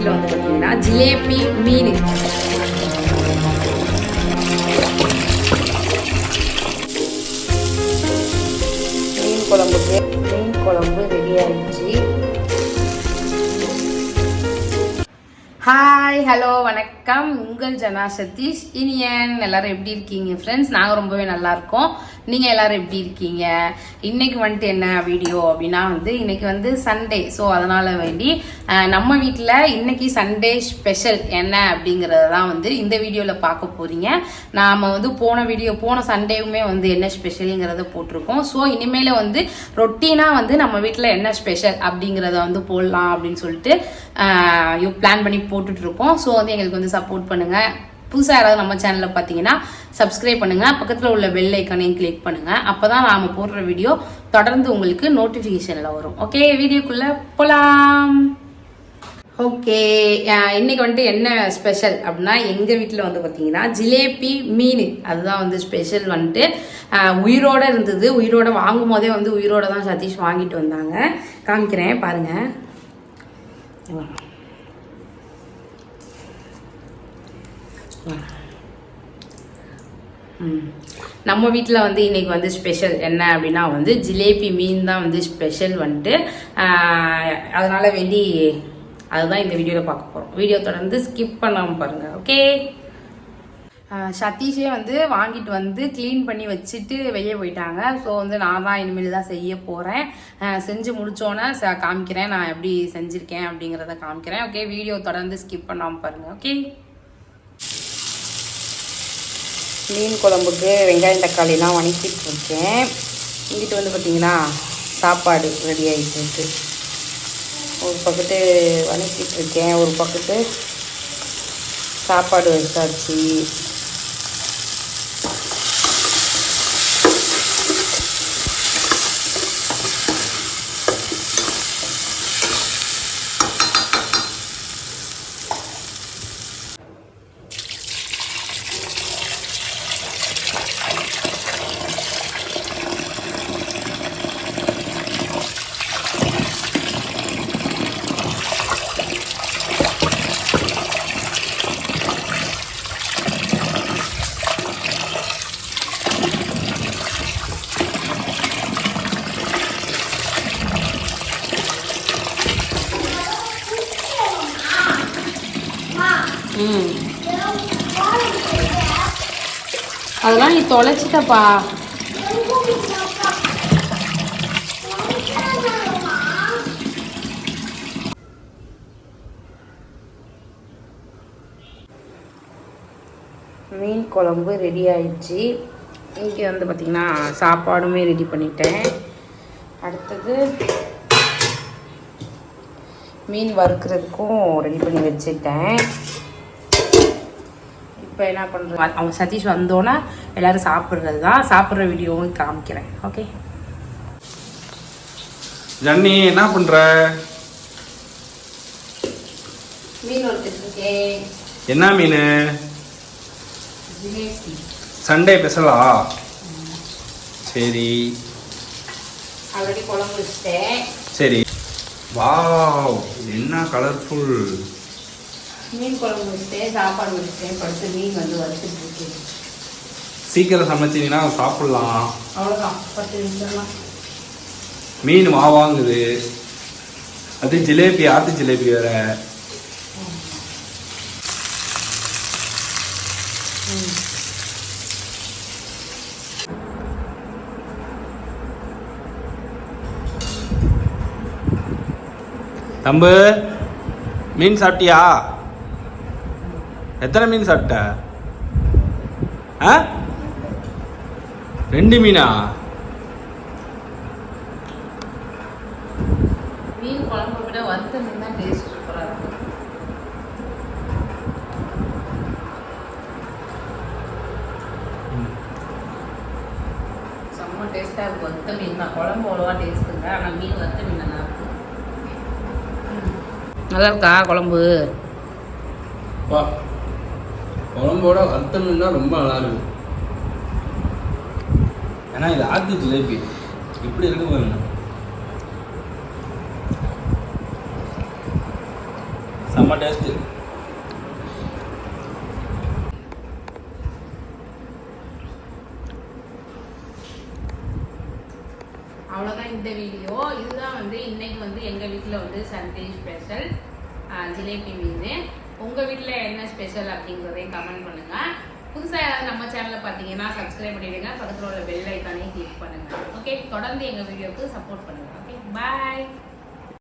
வீட்டில் வந்து பார்த்தீங்கன்னா ஜிலேபி மீன் மீன் குழம்பு ரெடி ஆயிடுச்சு. ஹாய் ஹலோ வணக்கம், உங்கள் ஜனா சதீஷ் இனியன். எல்லாரும் எப்படி இருக்கீங்க ஃப்ரெண்ட்ஸ்? நாங்கள் ரொம்பவே நல்லா இருக்கோம். நீங்கள் எல்லாரும் எப்படி இருக்கீங்க? இன்னைக்கு வந்துட்டு என்ன வீடியோ அப்படின்னா இன்னைக்கு சண்டே. ஸோ அதனால வேண்டி நம்ம வீட்டில் இன்னைக்கு சண்டே ஸ்பெஷல் என்ன அப்படிங்கிறத தான் இந்த வீடியோவில் பார்க்க போறீங்க. நாம் போன சண்டேவுமே என்ன ஸ்பெஷலுங்கிறத போட்டிருக்கோம். ஸோ இனிமேல் ரொட்டீனாக நம்ம வீட்டில் என்ன ஸ்பெஷல் அப்படிங்கிறத போடலாம் அப்படின்னு சொல்லிட்டு பிளான் பண்ணி போட்டுட்டு இருக்கோம். ஸோ எங்களுக்கு சப்போர்ட் பண்ணுங்க. புதுசாக யாராவது நம்ம சேனலில் பார்த்தீங்கன்னா சப்ஸ்கிரைப் பண்ணுங்க, பக்கத்தில் உள்ள பெல் ஐக்கானையும் கிளிக் பண்ணுங்க. அப்போதான் நாம போடுற வீடியோ தொடர்ந்து உங்களுக்கு நோட்டிஃபிகேஷன்ல வரும். ஓகே, வீடியோக்குள்ள போலாம். ஓகே, இன்னைக்கு என்ன ஸ்பெஷல் அப்படின்னா எங்க வீட்டில் பார்த்தீங்கன்னா ஜிலேபி மீன், அதுதான் ஸ்பெஷல். உயிரோட இருந்தது. உயிரோட வாங்கும் போதே உயிரோட தான் சதீஷ் வாங்கிட்டு வந்தாங்க. காமிக்கிறேன் பாருங்க. நம்ம வீட்டில் இன்னைக்கு ஸ்பெஷல் என்ன அப்படின்னா ஜிலேபி மீன் தான் ஸ்பெஷல். அதனால வேண்டி அதுதான் இந்த வீடியோவில் பார்க்க போகிறோம். வீடியோ தொடர்ந்து ஸ்கிப் பண்ணாமல் பாருங்க. ஓகே, சதீஷே வாங்கிட்டு க்ளீன் பண்ணி வச்சுட்டு வெளியே போயிட்டாங்க. ஸோ நான் தான் இனிமேல் தான் செய்ய போகிறேன். செஞ்சு முடித்தோன்னே காமிக்கிறேன் நான் எப்படி செஞ்சுருக்கேன் அப்படிங்கிறத காமிக்கிறேன். ஓகே, வீடியோ தொடர்ந்து ஸ்கிப் பண்ணாமல் பாருங்கள். ஓகே, மீன் குழம்புக்கு வெங்காயம் தக்காளிலாம் வணக்கிட்டு இருக்கேன். இங்கிட்டு பார்த்தீங்கன்னா சாப்பாடு ரெடி ஆகிட்டு இருக்கு. ஒரு பக்கத்து வணக்கிட்டு இருக்கேன், ஒரு பக்கத்து சாப்பாடு வச்சாச்சு. அதெல்லாம் நீ தொலைச்சிட்டப்பா. மீன் குழம்பு ரெடி ஆயிடுச்சு. இங்கே பார்த்தீங்கன்னா சாப்பாடுமே ரெடி பண்ணிட்டேன். அடுத்தது மீன் வறுக்கிறதுக்கும் ரெடி பண்ணி வச்சுட்டேன். இப்போ என்ன பண்ணுறேன், அவங்க சதீஷ் வந்தோன்னே எல்லோரும் சாப்பிட்றது தான். சாப்பிட்ற வீடியோவும் காமிக்கிறேன். ஓகே, ஜன்னி என்ன பண்ணுற? மீன் வறுத்துருக்கேன். என்ன மீன்? சண்டே ஸ்பெஷலா? சரி, ஆல்ரெடி குழம்பு வச்சுட்டேன். சரி, வாவ் என்ன கலர்ஃபுல். மீன் குழம்பு வச்சுட்டேன், சாப்பாடு வச்சுட்டேன், படுத்து மீன் வறுத்துட்டு இருக்கேன். சீக்கிரம் சமைச்சிங்கன்னா சாப்பிடலாம். அவ்வளோதான், 10 நிமிஷம்லாம். மீன் வாங்குது. அது ஜிலேபி, ஆத்து ஜிலேபி வேற. தம்பு, மீன் சாப்பிட்டியா? எத்தனை மீன் சாப்பிட்ட? 2 மீனா? மீன் குழம்பு விட வறுத்த மீன் தான் டேஸ்ட் சூப்பராக இருக்கும். செம்ம டேஸ்ட்டாக இருக்கும். வறுத்த மீன் தான். குழம்பு அவ்வளோவா டேஸ்ட்டுங்க, ஆனால் மீன் வறுத்த மீன் நல்லா இருக்கும். நல்லா இருக்கா குழம்பு? குழம்போட வறுத்த மீன் தான் ரொம்ப நல்லா இருக்கும். ஏன்னா இது ஆத்து ஜிலேபி இப்படி இருக்கு பாருங்க. செம்ம டேஸ்ட்டு. அவ்வளோதான் இந்த வீடியோ. இதுதான் வந்து இன்னைக்கு வந்து எங்கள் வீட்டில் வந்து சண்டே ஸ்பெஷல் ஜிலேபி மீன். உங்கள் வீட்டில் என்ன ஸ்பெஷல் அப்படிங்கிறதையும் கமெண்ட் பண்ணுங்கள். புதுசாக யாராவது நம்ம சேனலில் பார்த்தீங்கன்னா சப்ஸ்கிரைப் பண்ணிவிடுங்க. பக்கத்தில் உள்ள பெல் ஐக்கானே கிளிக் பண்ணுங்கள். ஓகே, தொடர்ந்து எங்கள் வீடியோவுக்கு சப்போர்ட் பண்ணுங்கள். ஓகே, பாய்.